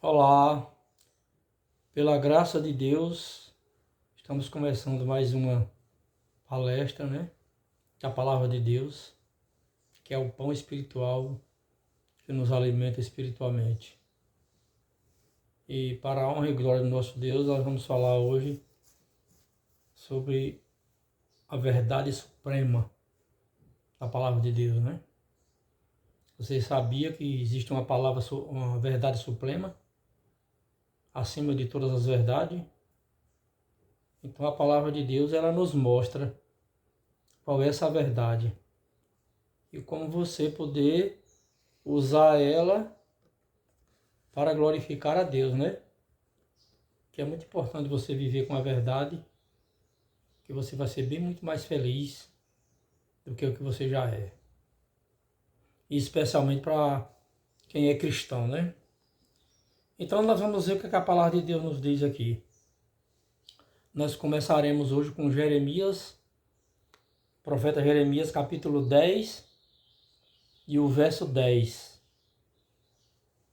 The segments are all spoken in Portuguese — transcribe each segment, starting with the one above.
Olá, pela graça de Deus, estamos começando mais uma palestra, da Palavra de Deus, que é o pão espiritual que nos alimenta espiritualmente. E para a honra e glória do nosso Deus, nós vamos falar hoje sobre a verdade suprema da Palavra de Deus, Você sabia que existe uma verdade suprema acima de todas as verdades? Então a Palavra de Deus, ela nos mostra qual é essa verdade e como você poder usar ela para glorificar a Deus, Que é muito importante você viver com a verdade, que você vai ser bem muito mais feliz do que o que você já é. E especialmente para quem é cristão, Então nós vamos ver o que a palavra de Deus nos diz aqui. Nós começaremos hoje com Jeremias, profeta Jeremias, capítulo 10 e o verso 10.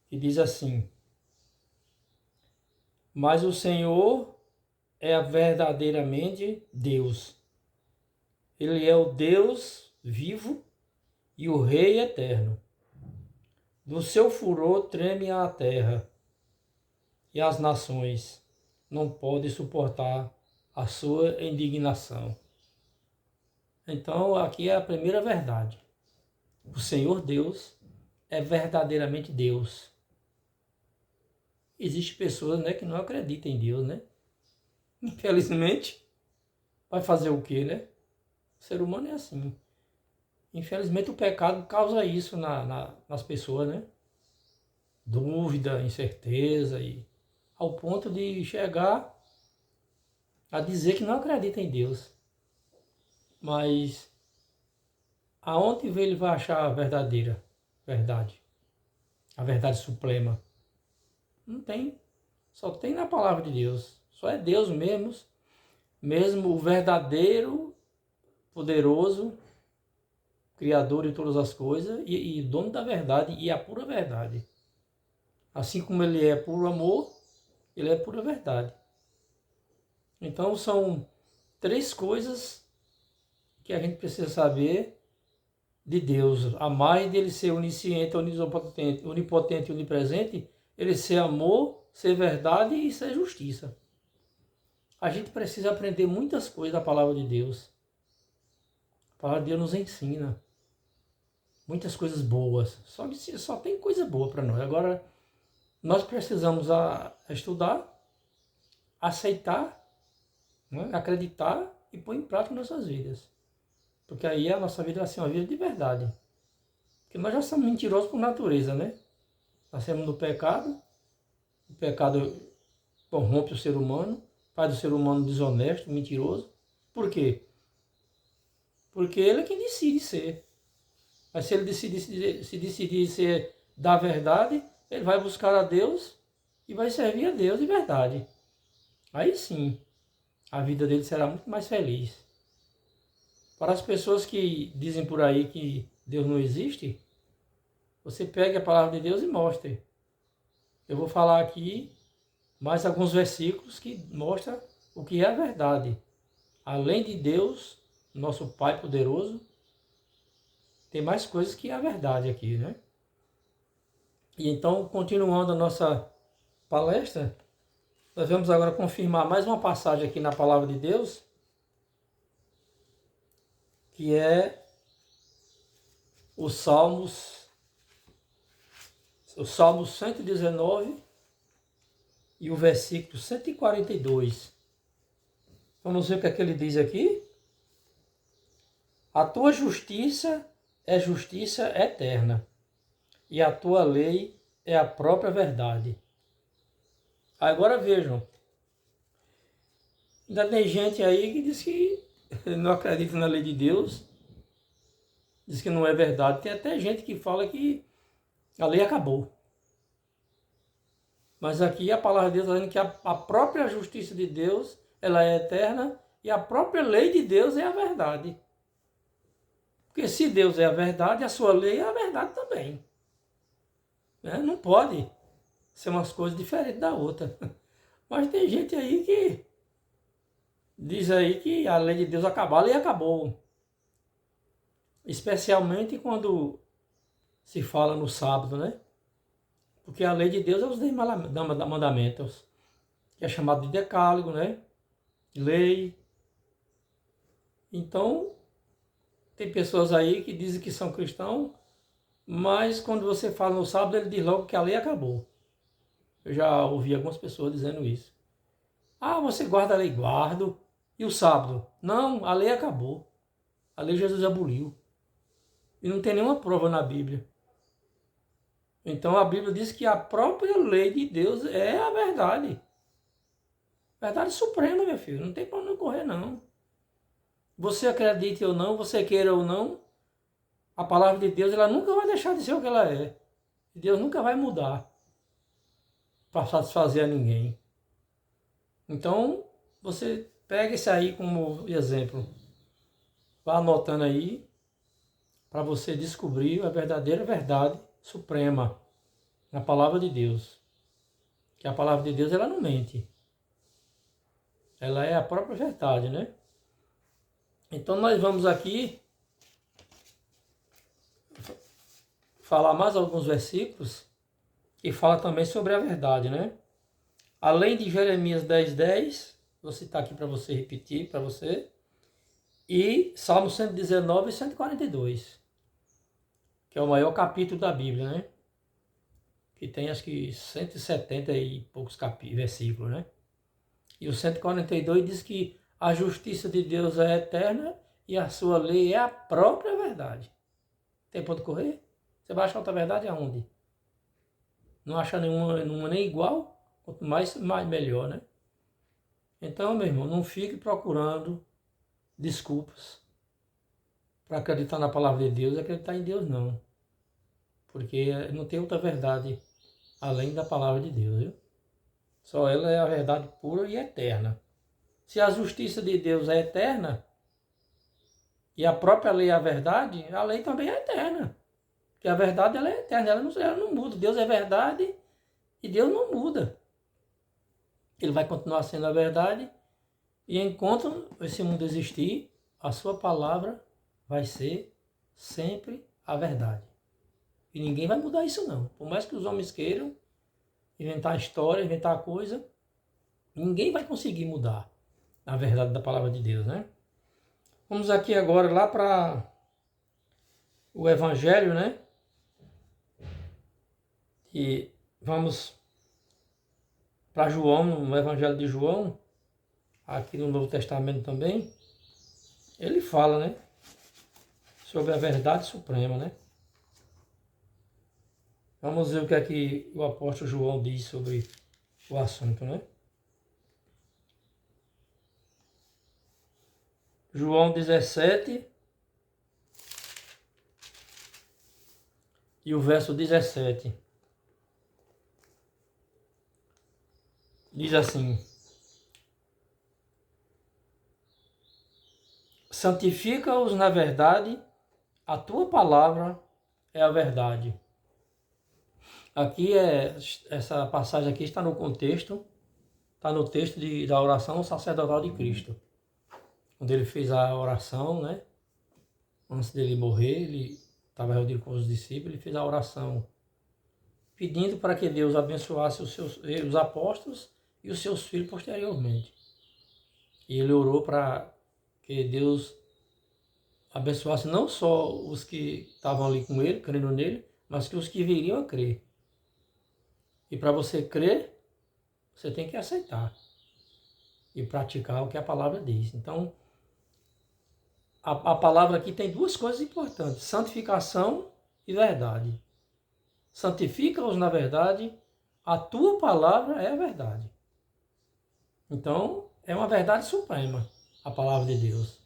E diz assim: Mas o Senhor é verdadeiramente Deus. Ele é o Deus vivo e o Rei eterno. Do seu furor treme a terra, e as nações não podem suportar a sua indignação. Então, aqui é a primeira verdade. O Senhor Deus é verdadeiramente Deus. Existem pessoas, que não acreditam em Deus, Infelizmente, vai fazer o quê, O ser humano é assim. Infelizmente, o pecado causa isso nas pessoas, Dúvida, incerteza, e ao ponto de chegar a dizer que não acredita em Deus. Mas aonde ele vai achar a verdadeira verdade? A verdade suprema? Não tem. Só tem na palavra de Deus. Só é Deus mesmo o verdadeiro, poderoso, Criador de todas as coisas e dono da verdade e a pura verdade. Assim como ele é puro amor, ele é pura verdade. Então são três coisas que a gente precisa saber de Deus. A mais dele ser onisciente, onipotente e onipresente, ele ser amor, ser verdade e ser justiça. A gente precisa aprender muitas coisas da palavra de Deus. A palavra de Deus nos ensina muitas coisas boas. Só tem coisa boa para nós. Agora, nós precisamos estudar, aceitar, acreditar e pôr em prática nossas vidas. Porque aí a nossa vida vai ser uma vida de verdade. Porque nós já somos mentirosos por natureza, Nascemos no pecado, o pecado corrompe o ser humano, faz o ser humano desonesto, mentiroso. Por quê? Porque ele é quem decide ser. Mas se ele decidir ser da verdade, ele vai buscar a Deus e vai servir a Deus de verdade. Aí sim, a vida dele será muito mais feliz. Para as pessoas que dizem por aí que Deus não existe, você pegue a palavra de Deus e mostre. Eu vou falar aqui mais alguns versículos que mostram o que é a verdade. Além de Deus, nosso Pai poderoso, tem mais coisas que a verdade aqui, E então, continuando a nossa palestra, nós vamos agora confirmar mais uma passagem aqui na palavra de Deus, que é o Salmo 119 e o versículo 142. Vamos ver o que é que ele diz aqui. A tua justiça é justiça eterna, e a tua lei é a própria verdade. Agora vejam, ainda tem gente aí que diz que não acredita na lei de Deus, diz que não é verdade. Tem até gente que fala que a lei acabou. Mas aqui a palavra de Deus está dizendo que a própria justiça de Deus, ela é eterna, e a própria lei de Deus é a verdade. Porque se Deus é a verdade, a sua lei é a verdade também. Não pode ser umas coisas diferentes da outra. Mas tem gente aí que diz aí que a lei de Deus acabou, a lei acabou. Especialmente quando se fala no sábado, né? Porque a lei de Deus é os 10 mandamentos, que é chamado de decálogo, né? Lei. Então, tem pessoas aí que dizem que são cristãos, mas quando você fala no sábado, ele diz logo que a lei acabou. Eu já ouvi algumas pessoas dizendo isso. Ah, você guarda a lei? Guardo. E o sábado? Não, a lei acabou. A lei Jesus aboliu. E não tem nenhuma prova na Bíblia. Então a Bíblia diz que a própria lei de Deus é a verdade. Verdade suprema, meu filho. Não tem para onde correr, não. Você acredite ou não, você queira ou não, a palavra de Deus ela nunca vai deixar de ser o que ela é. Deus nunca vai mudar para satisfazer a ninguém. Então, você pega isso aí como exemplo. Vá anotando aí para você descobrir a verdadeira verdade suprema na palavra de Deus. Que a palavra de Deus ela não mente. Ela é a própria verdade, né? Então nós vamos aqui falar mais alguns versículos que fala também sobre a verdade, né? Além de Jeremias 10:10, vou citar aqui para você repetir para você, e Salmo 119 e 142, que é o maior capítulo da Bíblia, né? Que tem acho que 170 e poucos versículos, né? E o 142 diz que a justiça de Deus é eterna e a sua lei é a própria verdade. Tem ponto de correr? Você vai achar outra verdade aonde? Não acha nenhuma nem igual? Quanto mais melhor, né? Então, meu irmão, não fique procurando desculpas para acreditar na palavra de Deus e acreditar em Deus, não. Porque não tem outra verdade além da palavra de Deus, viu? Só ela é a verdade pura e eterna. Se a justiça de Deus é eterna, e a própria lei é a verdade, a lei também é eterna. Porque a verdade ela é eterna, ela não muda. Deus é verdade e Deus não muda. Ele vai continuar sendo a verdade e enquanto esse mundo existir, a sua palavra vai ser sempre a verdade. E ninguém vai mudar isso não. Por mais que os homens queiram inventar história, inventar coisa, ninguém vai conseguir mudar a verdade da palavra de Deus, né? Vamos aqui agora lá para o Evangelho, né? E vamos para João, no Evangelho de João, aqui no Novo Testamento também. Ele fala, né? Sobre a verdade suprema, né? Vamos ver o que é que o apóstolo João diz sobre o assunto, né? João 17 e o verso 17. Diz assim: santifica-os na verdade, a tua palavra é a verdade. Aqui essa passagem aqui está no contexto, está no texto da oração sacerdotal de Cristo. Quando ele fez a oração, né? Antes dele morrer, ele estava reunido com os discípulos, ele fez a oração pedindo para que Deus abençoasse os apóstolos e os seus filhos posteriormente. E ele orou para que Deus abençoasse não só os que estavam ali com ele, crendo nele, mas que os que viriam a crer. E para você crer, você tem que aceitar e praticar o que a palavra diz. Então, a palavra aqui tem duas coisas importantes: santificação e verdade. Santifica-os na verdade, a tua palavra é a verdade. Então, é uma verdade suprema, a palavra de Deus.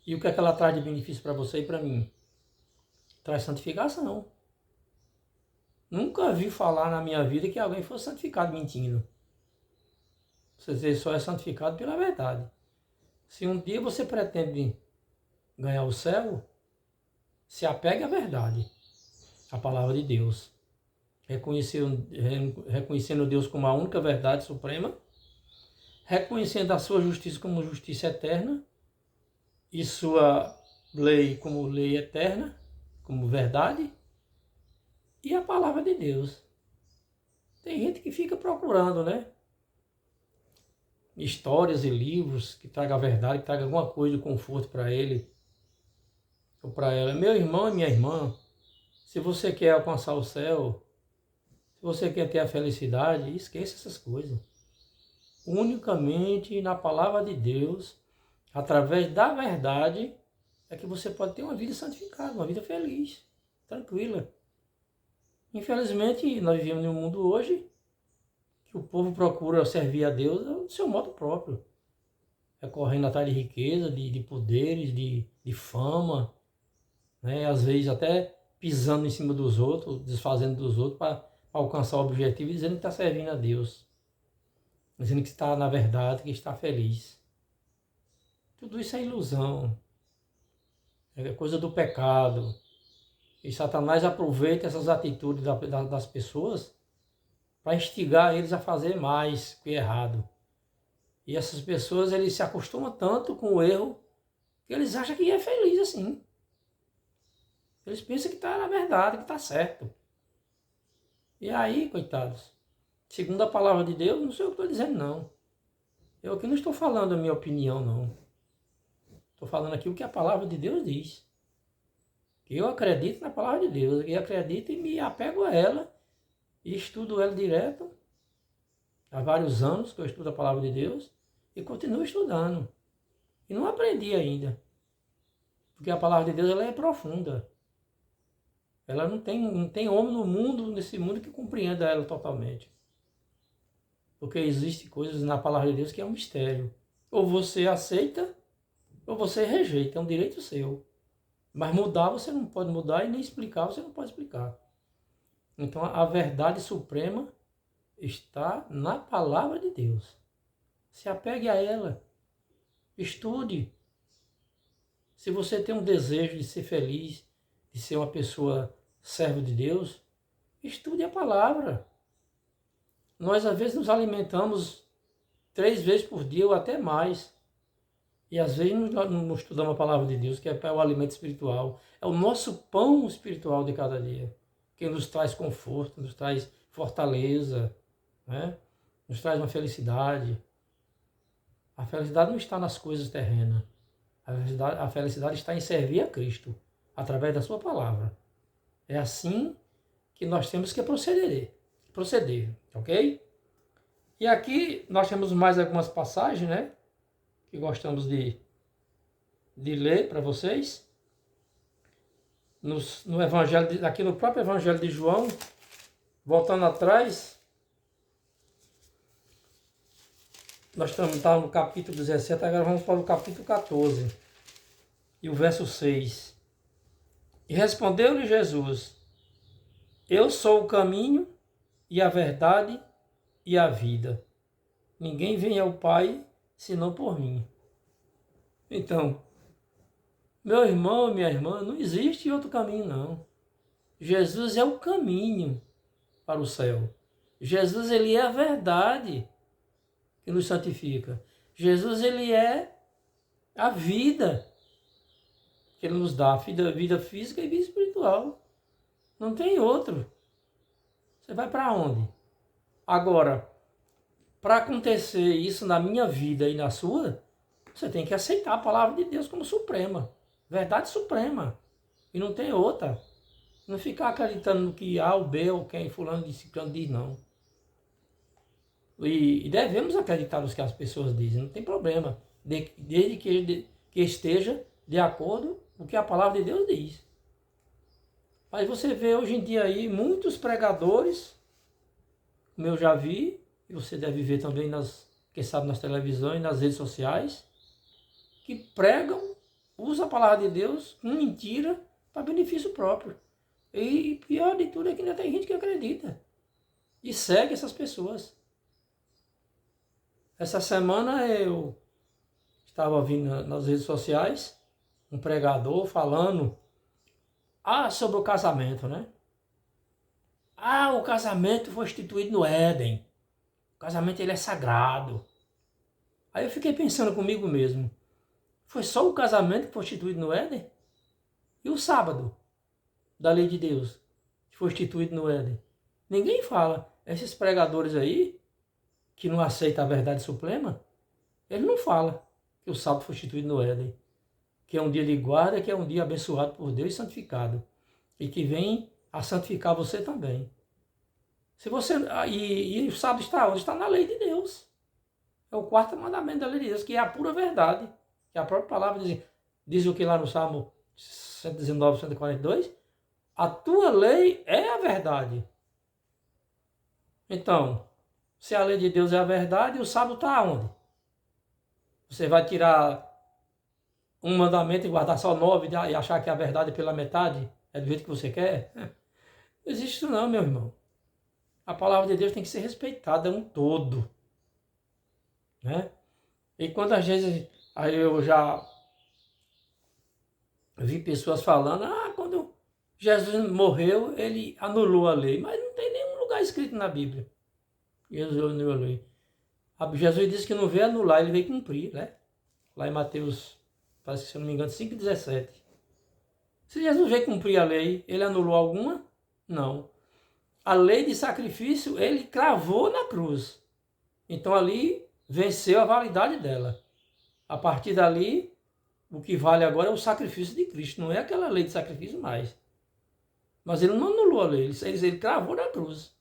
E o que é que ela traz de benefício para você e para mim? Traz santificação. Nunca vi falar na minha vida que alguém fosse santificado mentindo. Você só é santificado pela verdade. Se um dia você pretende ganhar o céu, se apegue à verdade, à palavra de Deus. reconhecendo Deus como a única verdade suprema, reconhecendo a sua justiça como justiça eterna e sua lei como lei eterna, como verdade, e a palavra de Deus. Tem gente que fica procurando, né? Histórias e livros que tragam a verdade, que tragam alguma coisa de conforto para ele ou para ela. Meu irmão e minha irmã, se você quer alcançar o céu, se você quer ter a felicidade, esqueça essas coisas. Unicamente na palavra de Deus, através da verdade, é que você pode ter uma vida santificada, uma vida feliz, tranquila. Infelizmente, nós vivemos em um mundo hoje que o povo procura servir a Deus do seu modo próprio. Correndo atrás de riqueza, de poderes, de fama, né? Às vezes até pisando em cima dos outros, desfazendo dos outros para alcançar o objetivo e dizendo que está servindo a Deus. Dizendo que está na verdade, que está feliz. Tudo isso é ilusão. É coisa do pecado. E Satanás aproveita essas atitudes das pessoas para instigar eles a fazer mais que errado. E essas pessoas, eles se acostumam tanto com o erro que eles acham que é feliz assim. Eles pensam que está na verdade, que está certo. E aí, coitados, segundo a palavra de Deus, não sei o que estou dizendo, não. Eu aqui não estou falando a minha opinião, não. Estou falando aqui o que a palavra de Deus diz. Eu acredito na palavra de Deus, eu acredito e me apego a ela e estudo ela direto. Há vários anos que eu estudo a palavra de Deus e continuo estudando. E não aprendi ainda. Porque a palavra de Deus ela é profunda. Ela não tem homem no mundo, nesse mundo, que compreenda ela totalmente. Porque existem coisas na palavra de Deus que é um mistério. Ou você aceita, ou você rejeita. É um direito seu. Mas mudar você não pode mudar e nem explicar você não pode explicar. Então a verdade suprema está na palavra de Deus. Se apegue a ela. Estude. Se você tem um desejo de ser feliz, de ser uma pessoa servo de Deus, estude a palavra. Nós às vezes nos alimentamos 3 vezes por dia ou até mais. E às vezes não estudamos a palavra de Deus, que é o alimento espiritual. É o nosso pão espiritual de cada dia, que nos traz conforto, nos traz fortaleza, né? Nos traz uma felicidade. A felicidade não está nas coisas terrenas. A felicidade está em servir a Cristo, através da sua palavra. É assim que nós temos que proceder, ok? E aqui nós temos mais algumas passagens, né? Que gostamos de ler para vocês. No Evangelho, aqui no próprio Evangelho de João, voltando atrás, nós estamos no capítulo 17, agora vamos para o capítulo 14, e o verso 6. E respondeu-lhe Jesus: Eu sou o caminho e a verdade e a vida. Ninguém vem ao Pai senão por mim. Então, meu irmão, minha irmã, não existe outro caminho, não. Jesus é o caminho para o céu. Jesus, ele é a verdade que nos santifica. Jesus, ele é a vida que ele nos dá, vida física e vida espiritual. Não tem outro. Você vai para onde? Agora, para acontecer isso na minha vida e na sua, você tem que aceitar a palavra de Deus como suprema. Verdade suprema. E não tem outra. Não ficar acreditando no que A, ou B, ou quem, fulano de ciclano diz, não. E devemos acreditar no que as pessoas dizem, não tem problema. Desde que esteja de acordo com o que a palavra de Deus diz. Mas você vê hoje em dia aí muitos pregadores, como eu já vi, e você deve ver também quem sabe nas televisões, nas redes sociais, que pregam, usam a palavra de Deus com mentira para benefício próprio. E pior de tudo é que ainda tem gente que acredita e segue essas pessoas. Essa semana eu estava ouvindo nas redes sociais um pregador falando sobre o casamento, né? Ah, o casamento foi instituído no Éden. O casamento ele é sagrado. Aí eu fiquei pensando comigo mesmo. Foi só o casamento que foi instituído no Éden? E o sábado da lei de Deus, que foi instituído no Éden? Ninguém fala. Esses pregadores aí, que não aceitam a verdade suprema, eles não falam que o sábado foi instituído no Éden. Que é um dia de guarda, que é um dia abençoado por Deus e santificado. E que vem a santificar você também. Se você, e o sábado está onde? Está na lei de Deus. É o quarto mandamento da lei de Deus, que é a pura verdade. Que a própria palavra diz o que lá no Salmo 119, 142? A tua lei é a verdade. Então, se a lei de Deus é a verdade, o sábado está onde? Você vai tirar um mandamento e guardar só 9 e achar que a verdade é pela metade? É do jeito que você quer? Não existe isso não, meu irmão. A palavra de Deus tem que ser respeitada, é um todo. Né? E quantas vezes aí eu já vi pessoas falando, quando Jesus morreu, ele anulou a lei. Mas não tem nenhum lugar escrito na Bíblia. Jesus anulou a lei. Jesus disse que não veio anular, ele veio cumprir, né? Lá em Mateus, parece que se eu não me engano, 5,17. Se Jesus veio cumprir a lei, ele anulou alguma? Não. A lei de sacrifício, ele cravou na cruz. Então ali venceu a validade dela. A partir dali, o que vale agora é o sacrifício de Cristo, não é aquela lei de sacrifício mais. Mas ele não anulou a lei, ele cravou na cruz.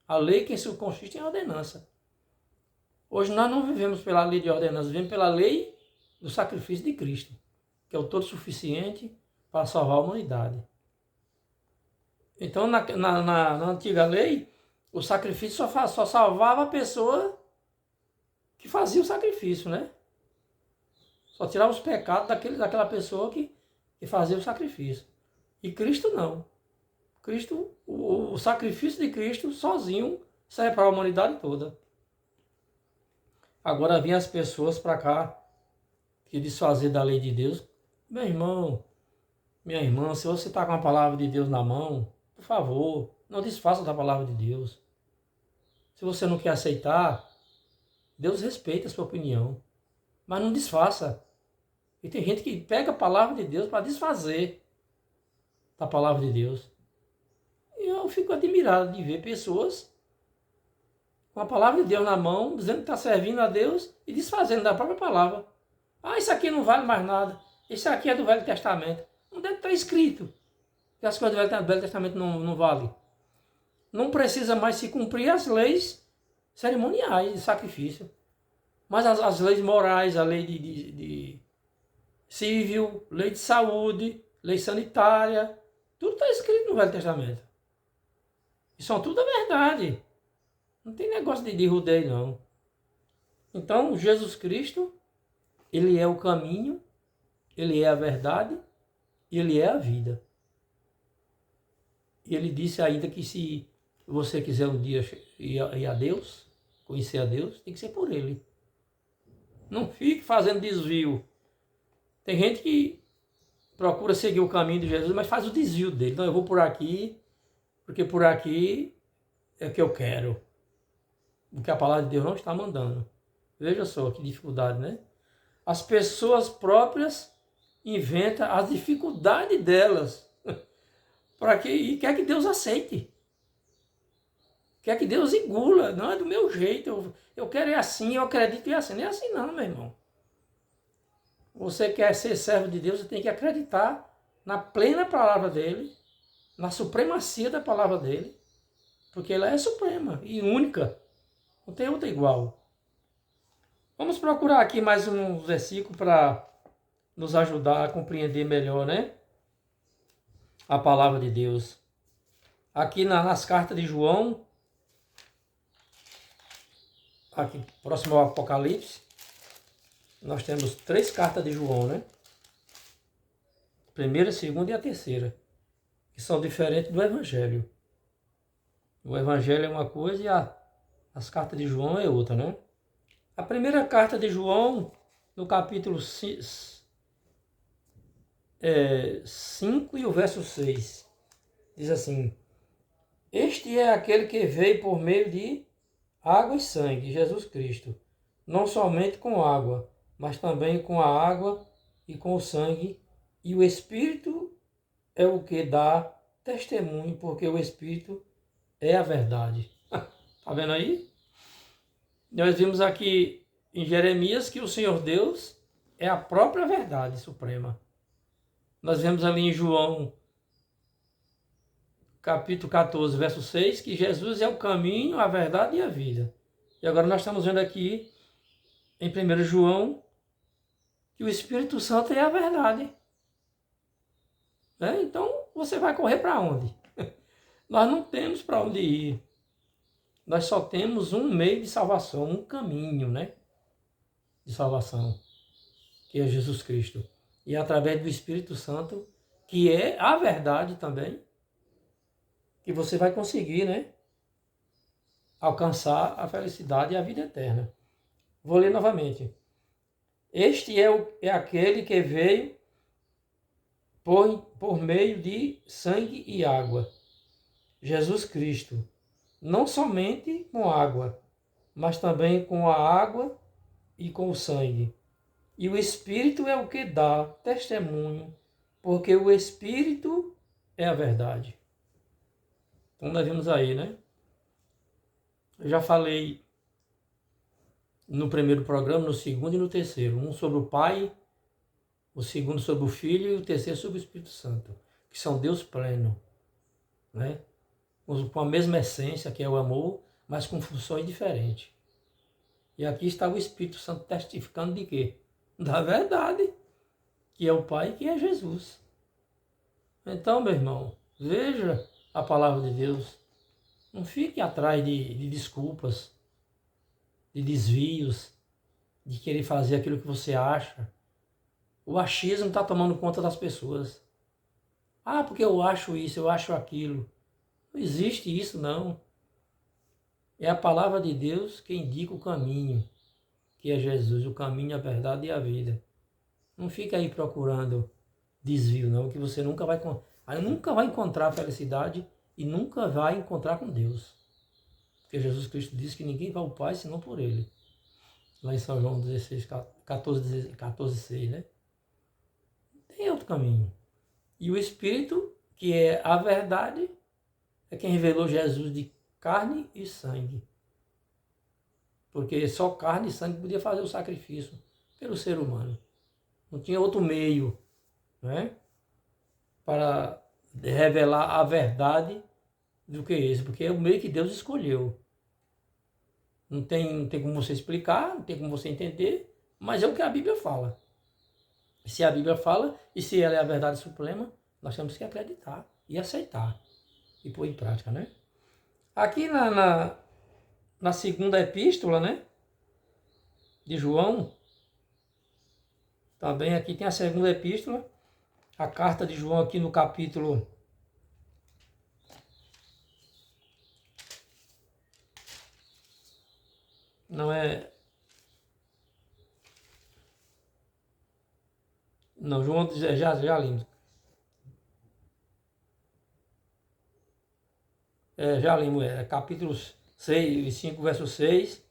A lei que se consiste em ordenança. Hoje nós não vivemos pela lei de ordenança, vivemos pela lei do sacrifício de Cristo, que é o todo suficiente para salvar a humanidade. Então, na antiga lei, o sacrifício só salvava a pessoa que fazia o sacrifício, né? Só tirava os pecados daquela pessoa que fazia o sacrifício. E Cristo não. Cristo, o sacrifício de Cristo sozinho serve para a humanidade toda. Agora vêm as pessoas para cá que desfazer da lei de Deus. Meu irmão, minha irmã, se você está com a palavra de Deus na mão, por favor, não desfaça da palavra de Deus. Se você não quer aceitar, Deus respeita a sua opinião, mas não desfaça. E tem gente que pega a palavra de Deus para desfazer da palavra de Deus. E eu fico admirado de ver pessoas com a palavra de Deus na mão, dizendo que está servindo a Deus e desfazendo da própria palavra. Isso aqui não vale mais nada. Isso aqui é do Velho Testamento. Não deve estar escrito que as coisas do Velho Testamento não valem. Não precisa mais se cumprir as leis cerimoniais de sacrifício. Mas as leis morais, a lei de civil, lei de saúde, lei sanitária, tudo está escrito no Velho Testamento. E são tudo a verdade. Não tem negócio de rodeio, não. Então, Jesus Cristo, ele é o caminho, ele é a verdade, ele é a vida. E ele disse ainda que se você quiser um dia ir a Deus, conhecer a Deus, tem que ser por ele. Não fique fazendo desvio. Tem gente que procura seguir o caminho de Jesus, mas faz o desvio dele. Então eu vou por aqui, porque por aqui é o que eu quero. O que a palavra de Deus não está mandando. Veja só que dificuldade, né? As pessoas próprias inventam as dificuldades delas e quer que Deus aceite. Quer que Deus engula. Não é do meu jeito. Eu quero é assim, eu acredito que é assim. Não é assim não, meu irmão. Você quer ser servo de Deus, você tem que acreditar na plena palavra dele, na supremacia da palavra dele, porque ela é suprema e única. Não tem outra igual. Vamos procurar aqui mais um versículo para nos ajudar a compreender melhor, né? A palavra de Deus. Aqui nas cartas de João, aqui próximo ao Apocalipse, nós temos 3 cartas de João, né? Primeira, segunda e a terceira, que são diferentes do Evangelho. O Evangelho é uma coisa e as cartas de João é outra, né? A primeira carta de João, no capítulo 5 e o verso 6, diz assim: Este é aquele que veio por meio de água e sangue, Jesus Cristo. Não somente com água, mas também com a água e com o sangue. E o Espírito é o que dá testemunho, porque o Espírito é a verdade. Está vendo aí? Nós vimos aqui em Jeremias que o Senhor Deus é a própria verdade suprema. Nós vemos ali em João, capítulo 14, verso 6, que Jesus é o caminho, a verdade e a vida. E agora nós estamos vendo aqui em 1 João que o Espírito Santo é a verdade. Né? Então você vai correr para onde? Nós não temos para onde ir. Nós só temos um meio de salvação, um caminho, né, de salvação, que é Jesus Cristo. E através do Espírito Santo, que é a verdade também, que você vai conseguir, né, alcançar a felicidade e a vida eterna. Vou ler novamente. Este é aquele que veio por meio de sangue e água. Jesus Cristo. Não somente com água, mas também com a água e com o sangue. E o Espírito é o que dá testemunho, porque o Espírito é a verdade. Então nós vimos aí, né? Eu já falei no primeiro programa, no segundo e no terceiro. Um sobre o Pai, o segundo sobre o Filho e o terceiro sobre o Espírito Santo, que são Deus pleno, né? Com a mesma essência, que é o amor, mas com funções diferentes. E aqui está o Espírito Santo testificando de quê? Da verdade, que é o Pai, que é Jesus. Então, meu irmão, veja a palavra de Deus. Não fique atrás de desculpas, de desvios, de querer fazer aquilo que você acha. O achismo está tomando conta das pessoas. Ah, porque eu acho isso, eu acho aquilo. Não existe isso, não. É a palavra de Deus que indica o caminho, que é Jesus, o caminho, a verdade e a vida. Não fica aí procurando desvio, não, que você nunca vai encontrar felicidade e nunca vai encontrar com Deus. Porque Jesus Cristo disse que ninguém vai ao Pai senão por Ele. Lá em São João 16, 14, 6, né? Tem outro caminho. E o Espírito, que é a verdade, é quem revelou Jesus de carne e sangue. Porque só carne e sangue podia fazer o sacrifício pelo ser humano. Não tinha outro meio, né, para revelar a verdade do que esse. Porque é o meio que Deus escolheu. Não tem como você explicar, não tem como você entender, mas é o que a Bíblia fala. Se a Bíblia fala e se ela é a verdade suprema, nós temos que acreditar e aceitar e pôr em prática, né? Aqui na segunda epístola, né, de João, também aqui tem a segunda epístola, a carta de João aqui no capítulo 1, não, João já limos. Já limos, capítulo 6, 5, verso 6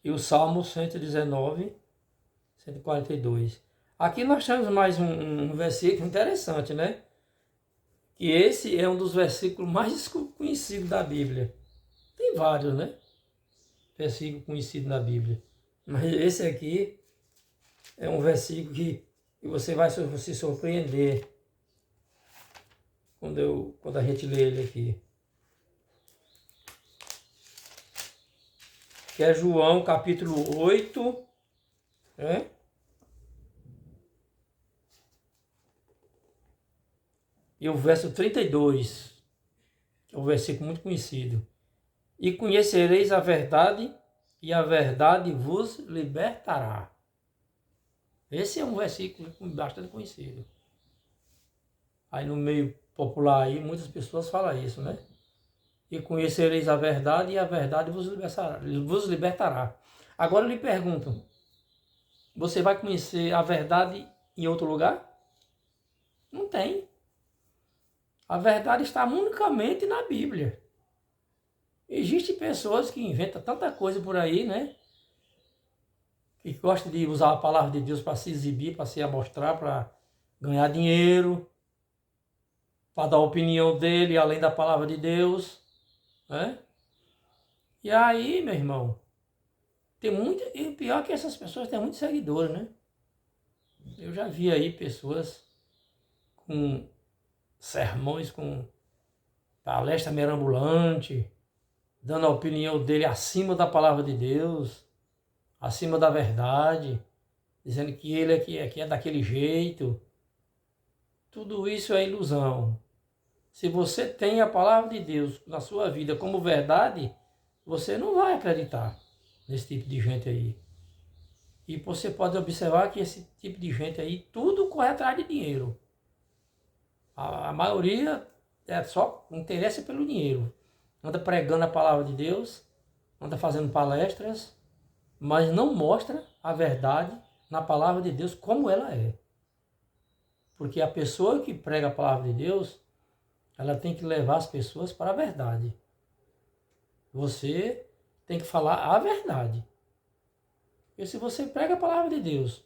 e o Salmo 119, 142. Aqui nós temos mais um versículo interessante, né? Que esse é um dos versículos mais conhecidos da Bíblia. Tem vários, né? Versículo conhecido na Bíblia. Mas esse aqui é um versículo que você vai se surpreender quando a gente lê ele aqui. Que é João capítulo 8, né? E o verso 32, que é um versículo muito conhecido. E conhecereis a verdade, e a verdade vos libertará. Esse é um versículo bastante conhecido. Aí no meio popular aí, muitas pessoas falam isso, né? E conhecereis a verdade, e a verdade vos libertará. Agora eu lhe pergunto, você vai conhecer a verdade em outro lugar? Não tem. A verdade está unicamente na Bíblia. Existem pessoas que inventam tanta coisa por aí, né? Que gostam de usar a palavra de Deus para se exibir, para se amostrar, para ganhar dinheiro, para dar a opinião dele além da palavra de Deus, né? E aí, meu irmão, tem muito, e pior que essas pessoas têm muitos seguidores, né? Eu já vi aí pessoas com sermões, com palestra merambulante, dando a opinião dele acima da palavra de Deus, acima da verdade, dizendo que ele que é daquele jeito. Tudo isso é ilusão. Se você tem a palavra de Deus na sua vida como verdade, você não vai acreditar nesse tipo de gente aí. E você pode observar que esse tipo de gente aí, tudo corre atrás de dinheiro. A maioria é só interessa pelo dinheiro. Anda pregando a palavra de Deus, anda fazendo palestras, mas não mostra a verdade na palavra de Deus como ela é. Porque a pessoa que prega a palavra de Deus, ela tem que levar as pessoas para a verdade. Você tem que falar a verdade. Porque se você prega a palavra de Deus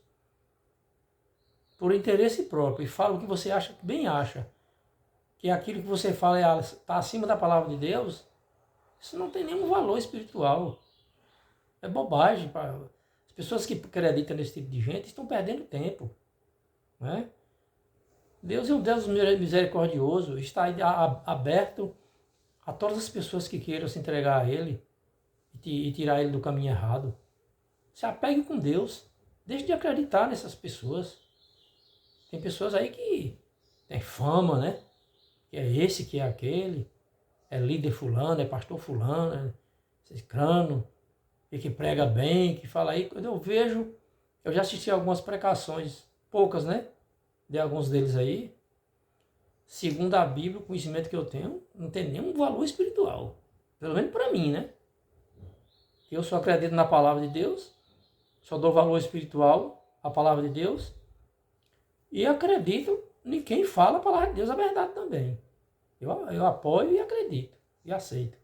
por interesse próprio e fala o que você acha, bem acha, que aquilo que você fala está acima da palavra de Deus, isso não tem nenhum valor espiritual. É bobagem. As pessoas que acreditam nesse tipo de gente estão perdendo tempo, né? Deus é um Deus misericordioso, está aberto a todas as pessoas que queiram se entregar a Ele e tirar Ele do caminho errado. Se apegue com Deus, deixe de acreditar nessas pessoas. Tem pessoas aí que tem fama, né? Que é esse, que é aquele, é líder fulano, é pastor fulano, é cicrano, e que prega bem, que fala aí. Quando eu vejo, eu já assisti algumas pregações, poucas, né? De alguns deles aí. Segundo a Bíblia, o conhecimento que eu tenho, não tem nenhum valor espiritual. Pelo menos para mim, né? Eu só acredito na palavra de Deus, só dou valor espiritual à palavra de Deus, e acredito em quem fala a palavra de Deus, a verdade também. Eu apoio e acredito, e aceito.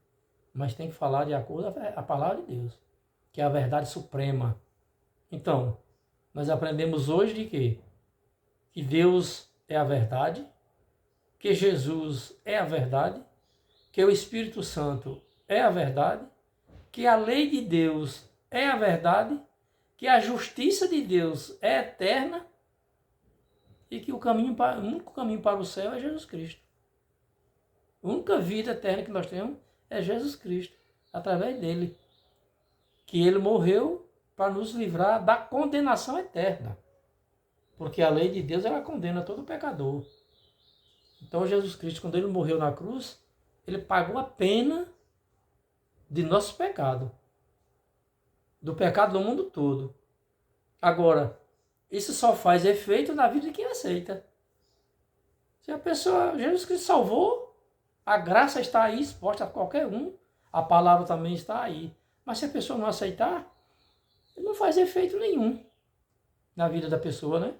Mas tem que falar de acordo com a palavra de Deus, que é a verdade suprema. Então, nós aprendemos hoje de quê? Que Deus é a verdade, que Jesus é a verdade, que o Espírito Santo é a verdade, que a lei de Deus é a verdade, que a justiça de Deus é eterna e que o único caminho para o céu é Jesus Cristo. A única vida eterna que nós temos é Jesus Cristo, através dele. Que ele morreu para nos livrar da condenação eterna. Porque a lei de Deus, ela condena todo pecador. Então Jesus Cristo, quando ele morreu na cruz, ele pagou a pena de nosso pecado. Do pecado do mundo todo. Agora, isso só faz efeito na vida de quem aceita. Se a pessoa, Jesus Cristo salvou, a graça está aí exposta a qualquer um, a palavra também está aí. Mas se a pessoa não aceitar, não faz efeito nenhum na vida da pessoa, né?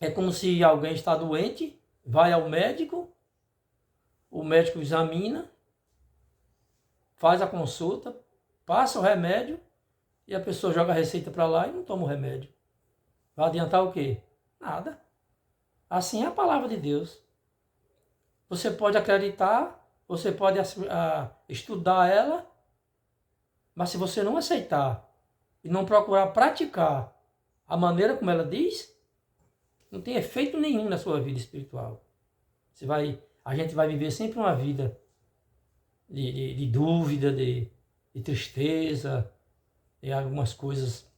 É como se alguém está doente, vai ao médico, o médico examina, faz a consulta, passa o remédio e a pessoa joga a receita para lá e não toma o remédio. Vai adiantar o quê? Nada. Assim é a palavra de Deus. Você pode acreditar, você pode estudar ela, mas se você não aceitar e não procurar praticar a maneira como ela diz, não tem efeito nenhum na sua vida espiritual. A gente vai viver sempre uma vida de dúvida, de tristeza, e algumas coisas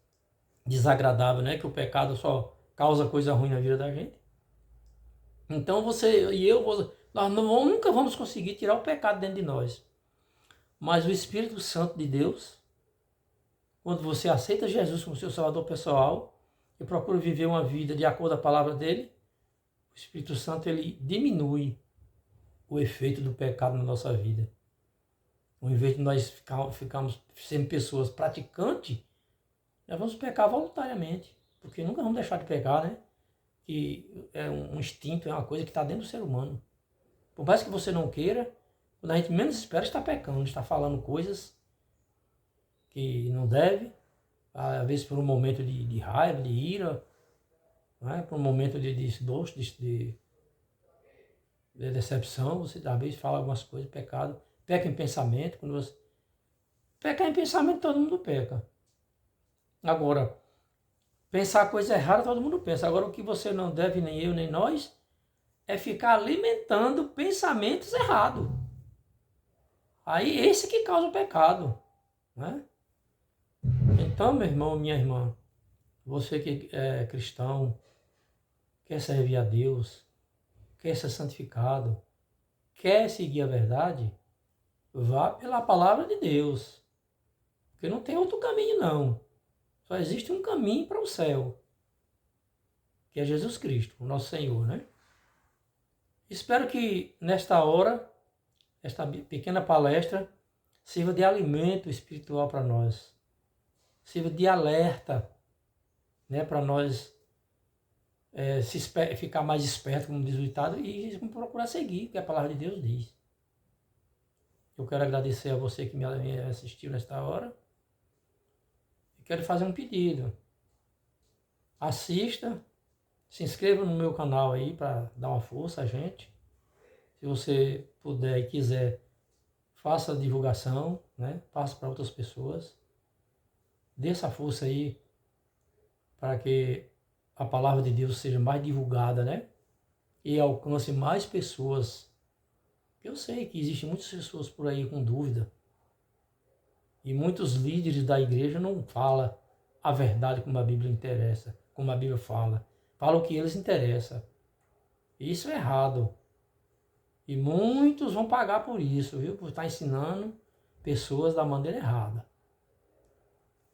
desagradáveis, né? Que o pecado só causa coisa ruim na vida da gente. Então você e eu, nós nunca vamos conseguir tirar o pecado dentro de nós. Mas o Espírito Santo de Deus, quando você aceita Jesus como seu Salvador pessoal e procura viver uma vida de acordo com a palavra dele, o Espírito Santo ele diminui o efeito do pecado na nossa vida. Ao invés de nós ficarmos sendo pessoas praticantes, nós vamos pecar voluntariamente, porque nunca vamos deixar de pecar, né? Que é um instinto, é uma coisa que está dentro do ser humano. Por mais que você não queira, Quando a gente menos espera, está pecando, está falando coisas que não deve, às vezes por um momento de raiva, de ira, né? Por um momento de desgosto, de decepção, você às vezes fala algumas coisas, pecado, peca em pensamento, quando você... Pecar em pensamento todo mundo peca. Agora, pensar coisa errada todo mundo pensa. Agora o que você não deve, nem eu, nem nós, é ficar alimentando pensamentos errados. Aí esse que causa o pecado, né? Então, meu irmão, minha irmã, você que é cristão, quer servir a Deus, quer ser santificado, quer seguir a verdade, vá pela palavra de Deus. Porque não tem outro caminho, não. Só existe um caminho para o céu, que é Jesus Cristo, o nosso Senhor, né? Espero que nesta hora, esta pequena palestra, sirva de alimento espiritual para nós. Sirva de alerta, né, para nós ficar mais esperto, como diz o ditado, e procurar seguir o que a palavra de Deus diz. Eu quero agradecer a você que me assistiu nesta hora. E quero fazer um pedido. Assista, se inscreva no meu canal aí para dar uma força a gente. Se você puder e quiser, faça a divulgação, né? Passe para outras pessoas. Dê essa força aí para que a palavra de Deus seja mais divulgada, né? E alcance mais pessoas. Eu sei que existem muitas pessoas por aí com dúvida. E muitos líderes da igreja não falam a verdade como a Bíblia interessa, como a Bíblia fala. Falam o que eles interessam. Isso é errado. E muitos vão pagar por isso, viu? Por estar ensinando pessoas da maneira errada.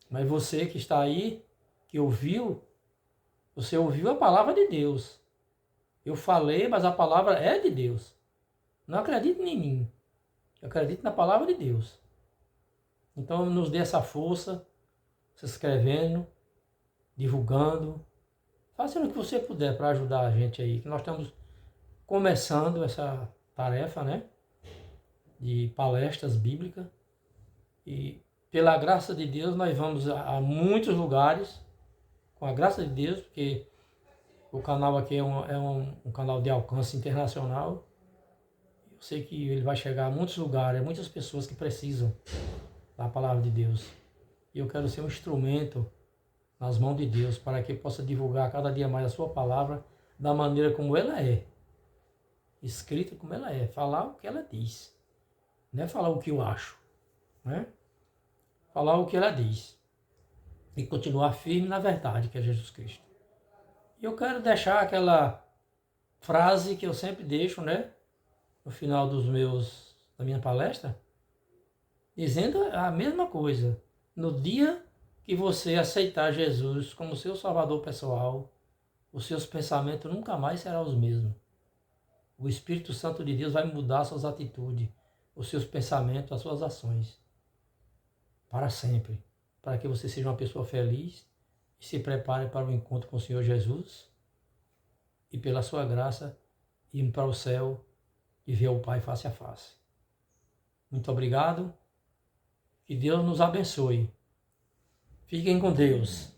Mas você que está aí, que ouviu, você ouviu a palavra de Deus. Eu falei, mas a palavra é de Deus. Não acredite em mim. Eu acredito na palavra de Deus. Então nos dê essa força, se inscrevendo, divulgando, fazendo o que você puder para ajudar a gente aí. Que nós estamos começando essa tarefa, né? De palestras bíblicas. E pela graça de Deus nós vamos a muitos lugares. Com a graça de Deus, porque o canal aqui é um canal de alcance internacional. Eu sei que ele vai chegar a muitos lugares, a muitas pessoas que precisam da palavra de Deus. E eu quero ser um instrumento nas mãos de Deus para que possa divulgar cada dia mais a sua palavra da maneira como ela é. Escrita como ela é. Falar o que ela diz. Não é falar o que eu acho, né? Falar o que ela diz. E continuar firme na verdade, que é Jesus Cristo. E eu quero deixar aquela frase que eu sempre deixo, né? No final da minha palestra, dizendo a mesma coisa. No dia que você aceitar Jesus como seu salvador pessoal, os seus pensamentos nunca mais serão os mesmos. O Espírito Santo de Deus vai mudar suas atitudes, os seus pensamentos, as suas ações. Para sempre. Para que você seja uma pessoa feliz e se prepare para o encontro com o Senhor Jesus e pela sua graça ir para o céu e ver o Pai face a face. Muito obrigado. Que Deus nos abençoe. Fiquem com Deus.